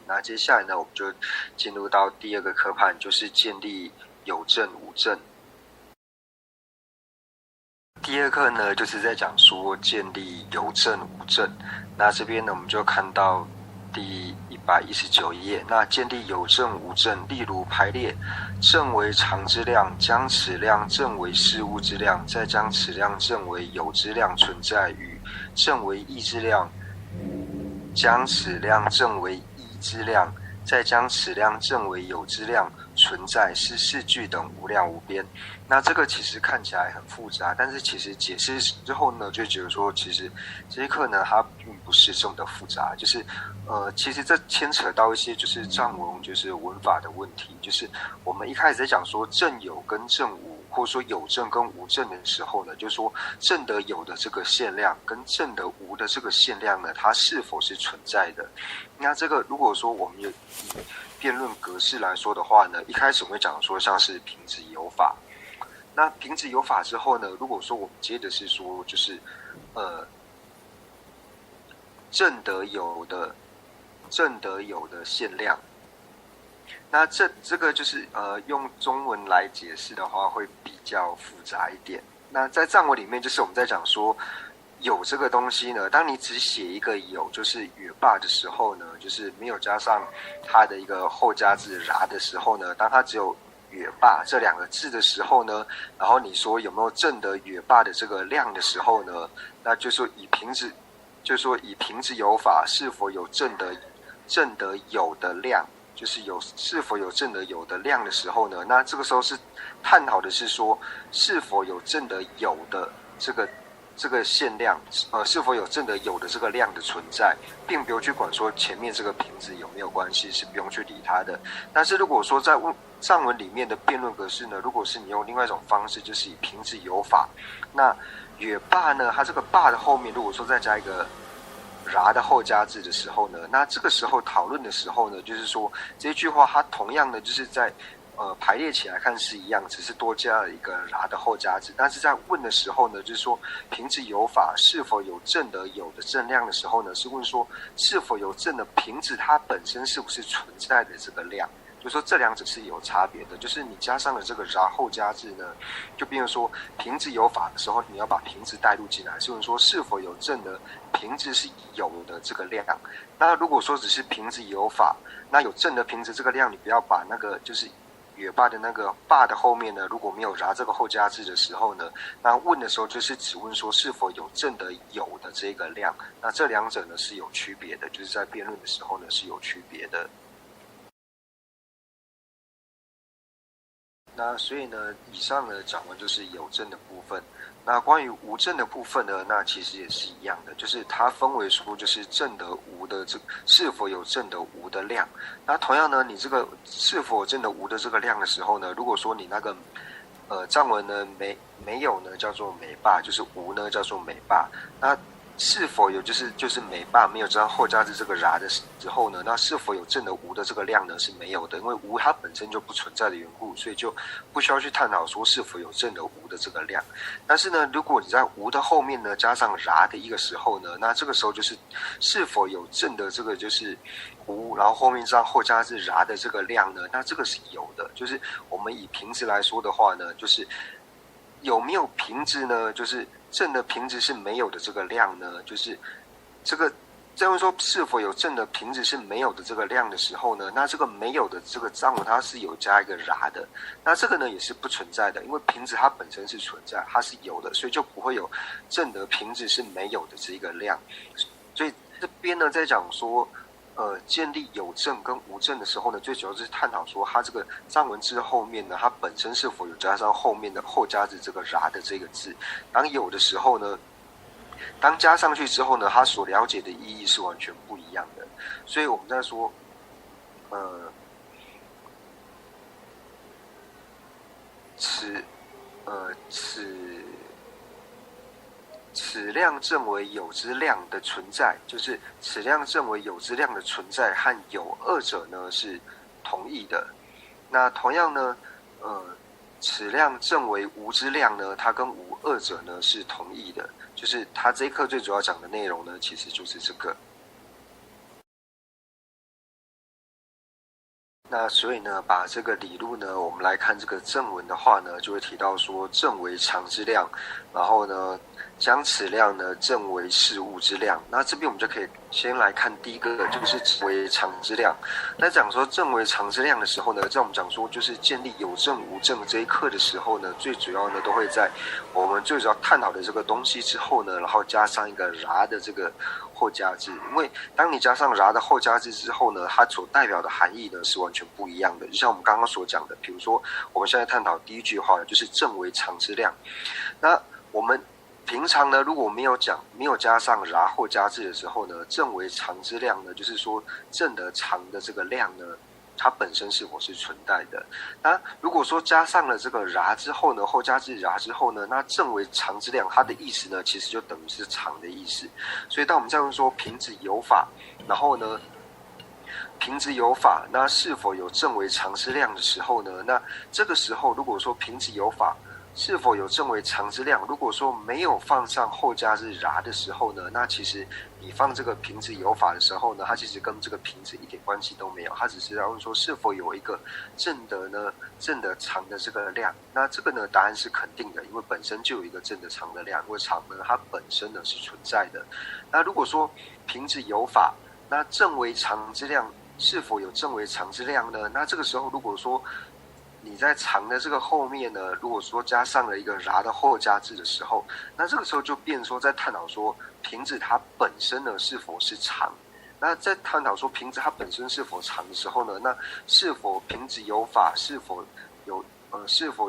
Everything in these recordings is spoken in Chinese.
那接下来呢，我们就进入到第二个科判，就是建立有证无证。第二课呢，就是在讲说建立有证无证。那这边呢，我们就看到第119页。那建立有证无证，例如排列证为常之量，将此量证为事物之量，再将此量证为有之量存在，与证为义之量，将此量证为义之量，再将此量证为有之量存在，是四句等无量无边。那这个其实看起来很复杂，但是其实解释之后呢，就觉得说，其实这一课呢，它并不是这么的复杂，就是其实这牵扯到一些就是藏文，就是文法的问题，就是我们一开始在讲说正有跟正无，或者说有正跟无正的时候呢，就是说正的有的这个限量跟正的无的这个限量呢，它是否是存在的？那这个如果说我们以辩论格式来说的话呢，一开始我们会讲说像是凭子有法。那凭子有法之后呢，如果说我们接的是说就是正得有的限量，那这个就是用中文来解释的话会比较复杂一点。那在藏文里面，就是我们在讲说有这个东西呢，当你只写一个有，就是月霸的时候呢，就是没有加上它的一个后加字ra的时候呢，当它只有月霸这两个字的时候呢，然后你说有没有正的月霸的这个量的时候呢，那就说以凭子有法是否有正的有的量，就是是否有正的有的量的时候呢，那这个时候是探讨的是说是否有正的有的这个限量，是否有正的有的这个量的存在，并不用去管说前面这个凭子有没有关系，是不用去理它的。但是如果说在藏文里面的辩论格式呢，如果是你用另外一种方式，就是以凭子有法，那月霸呢，它这个霸的后面如果说再加一个ra的后加字的时候呢，那这个时候讨论的时候呢，就是说这句话它同样的就是在排列起来看是一样，只是多加了一个ra的后加字，但是在问的时候呢，就是说凭子有法是否有正的有的正量的时候呢，是问说是否有正的凭子它本身是不是存在的这个量，就是说这两者是有差别的，就是你加上了这个ra后加字呢，就变成说凭子有法的时候，你要把凭子带入进来，是问说是否有正的凭子是有的这个量。那如果说只是凭子有法，那有正的凭子这个量，你不要把那个就是月霸的那个霸的后面呢，如果没有ra这个后加字的时候呢，那问的时候就是只问说是否有正的有的这个量，那这两者呢是有区别的，就是在辩论的时候呢是有区别的。那所以呢，以上呢讲完就是有证的部分。那关于无证的部分呢，那其实也是一样的，就是它分为说就是正的无的是否有正的无的量。那同样呢，你这个是否有正的无的这个量的时候呢，如果说你那个藏文呢没有呢叫做美霸，就是无呢叫做美霸。那是否有就是美霸没有这样后加字这个ra的时候呢，那是否有正的无的这个量呢是没有的，因为无它本身就不存在的缘故，所以就不需要去探讨说是否有正的无的这个量。但是呢，如果你在无的后面呢加上ra的一个时候呢，那这个时候就是是否有正的这个就是无，然后后面这样后加字ra的这个量呢，那这个是有的。就是我们以凭子来说的话呢，就是有没有凭子呢？就是正的凭子是没有的这个量呢？就是这个再问说是否有正的凭子是没有的这个量的时候呢？那这个没有的这个藏文它是有加一个ra的，那这个呢也是不存在的，因为凭子它本身是存在，它是有的，所以就不会有正的凭子是没有的这一个量。所以这边呢在讲说。建立有证跟无证的时候呢，最主要是探讨说它这个藏文字后面呢，它本身是否有加上后面的后加字这个ra的这个字。当有的时候呢，当加上去之后呢，它所了解的意义是完全不一样的。所以我们在说，此量证为有之量的存在，就是此量证为有之量的存在和有二者呢是同义的。那同样呢，此量证为无之量呢，它跟无二者呢是同义的。就是它这一课最主要讲的内容呢，其实就是这个。那所以呢，把这个理路呢，我们来看这个正文的话呢，就会提到说正为常之量，然后呢，将此量呢正为事物之量。那这边我们就可以先来看第一个，就是正为常之量。那讲说正为常之量的时候呢，在我们讲说就是建立有正无正这一课的时候呢，最主要呢都会在我们最主要探讨的这个东西之后呢，然后加上一个然的这个后加字，因为当你加上然的后加字之后呢，它所代表的含义呢是完全不一样的。就像我们刚刚所讲的，比如说我们现在探讨第一句话就是正为常之量。那我们平常呢，如果没有加上然后加字的时候呢，正为常之量呢，就是说正的常的这个量呢，它本身是否是存在的。那如果说加上了这个然之后呢，后加字然之后呢，那正为常之量，它的意思呢，其实就等于是常的意思。所以当我们这样说平子有法，然后呢，平子有法，那是否有正为常之量的时候呢？那这个时候如果说平子有法，是否有正为常之量？如果说没有放上后加字然的时候呢，那其实你放这个平子有法的时候呢，它其实跟这个平子一点关系都没有，它只是要问说是否有一个正的常的这个量。那这个呢，答案是肯定的，因为本身就有一个正的常的量，因为常呢它本身呢是存在的。那如果说平子有法，那正为常之量是否有正为常之量呢？那这个时候如果说你在常的这个后面呢，如果说加上了一个然的后加字的时候，那这个时候就变说在探讨说平子它本身呢是否是常。那在探讨说平子它本身是否常的时候呢，那是否平子有法，是否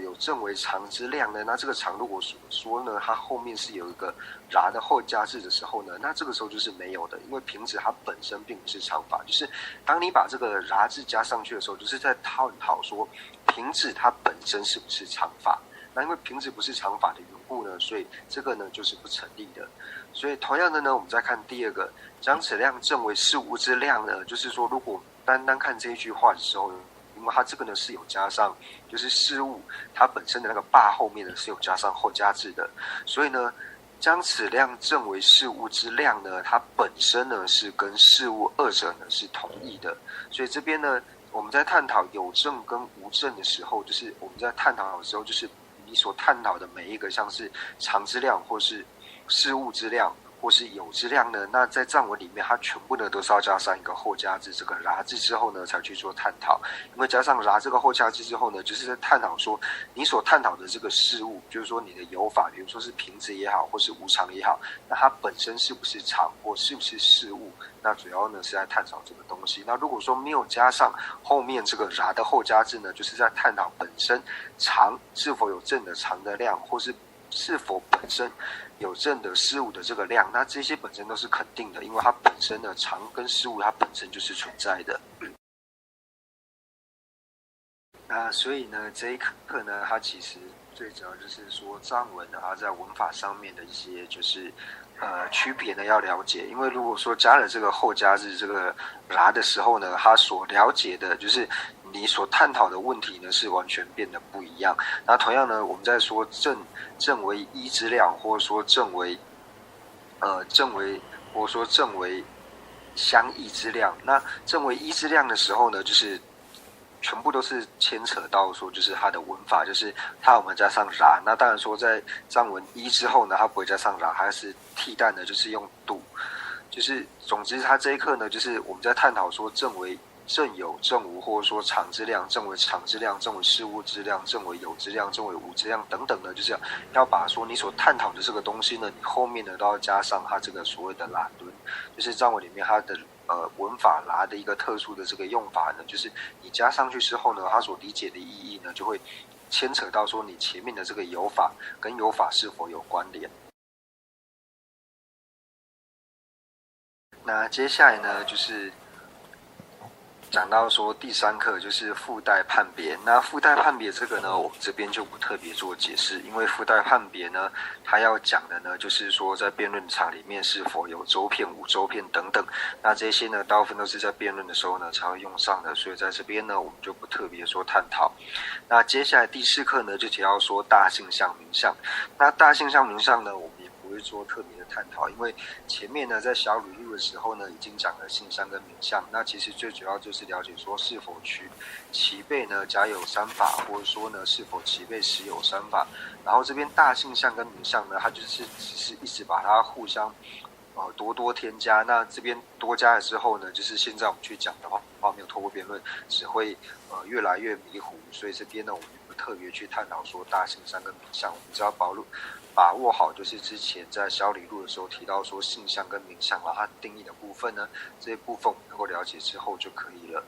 有正为常之量呢？那这个常如果说呢，它后面是有一个然的后加字的时候呢，那这个时候就是没有的，因为平子它本身并不是常法。就是当你把这个然字加上去的时候，就是在探讨说平子它本身是不是常法。那因为平子不是常法的缘故呢，所以这个呢就是不成立的。所以同样的呢，我们再看第二个，将此量正为事物之量呢，就是说如果单单看这一句话的时候，因为它这个呢是有加上，就是事物它本身的那个霸后面呢是有加上后加字的，所以呢，将此量正为事物之量呢，它本身呢是跟事物二者呢是同义的。所以这边呢，我们在探讨有正跟无正的时候，就是我们在探讨的时候，就是你所探讨的每一个像是常之量或是事物之量，或是有之量呢，那在藏文里面它全部呢都是要加上一个后加字这个然字之后呢才去做探讨。因为加上然这个后加字之后呢，就是在探讨说你所探讨的这个事物，就是说你的有法，比如说是平子也好，或是无常也好，那它本身是不是常或是不是事物，那主要呢是在探讨这个东西。那如果说没有加上后面这个然的后加字呢，就是在探讨本身常是否有正的常的量，或是否本身有正的事物的这个量，那这些本身都是肯定的，因为它本身的常跟事物它本身就是存在的。那所以呢，这一课呢，它其实最主要就是说藏文呢，它在文法上面的一些就是区别呢要了解。因为如果说加了这个后加字这个啦的时候呢，它所了解的就是你所探讨的问题呢是完全变得不一样。那同样呢，我们在说正为一之量，或者说正为相异之量。那正为一之量的时候呢，就是全部都是牵扯到说，就是它的文法，就是它我们加上然。那当然说在藏文一之后呢，它不会加上然，它是替代的，就是用度。就是总之，它这一课呢，就是我们在探讨说正为正有正无，或者说常之量，正为常之量，正为事物之量，正为有之量，正为无之量等等的，就是要把说你所探讨的这个东西呢，你后面呢都要加上它这个所谓的啦敦，就是藏文里面它的文法啦的一个特殊的这个用法呢，就是你加上去之后呢，它所理解的意义呢，就会牵扯到说你前面的这个有法跟有法是否有关联。那接下来呢，就是讲到说第三课就是附带判别。那附带判别这个呢，我们这边就不特别做解释，因为附带判别呢，它要讲的呢，就是说在辩论场里面是否有周遍、无周遍等等。那这些呢，大部分都是在辩论的时候呢才会用上的，所以在这边呢，我们就不特别说探讨。那接下来第四课呢，就提到说大性相名相。那大性相名相呢，我们也不会做特别的探讨，因为前面呢在小履历的时候呢已经讲了性向跟名向，那其实最主要就是了解说是否齐备呢甲有三法，或者说呢是否齐备时有三法，然后这边大性向跟名向呢，它就是只是一直把它互相多添加，那这边多加了之后呢，就是现在我们去讲的话没有透过辩论，只会越来越迷糊，所以这边呢我们不特别去探讨说大性向跟名向，我们只要把握好，就是之前在小理路的时候提到说性向跟名向，然后它定义的部分呢，这些部分我们能够了解之后就可以了。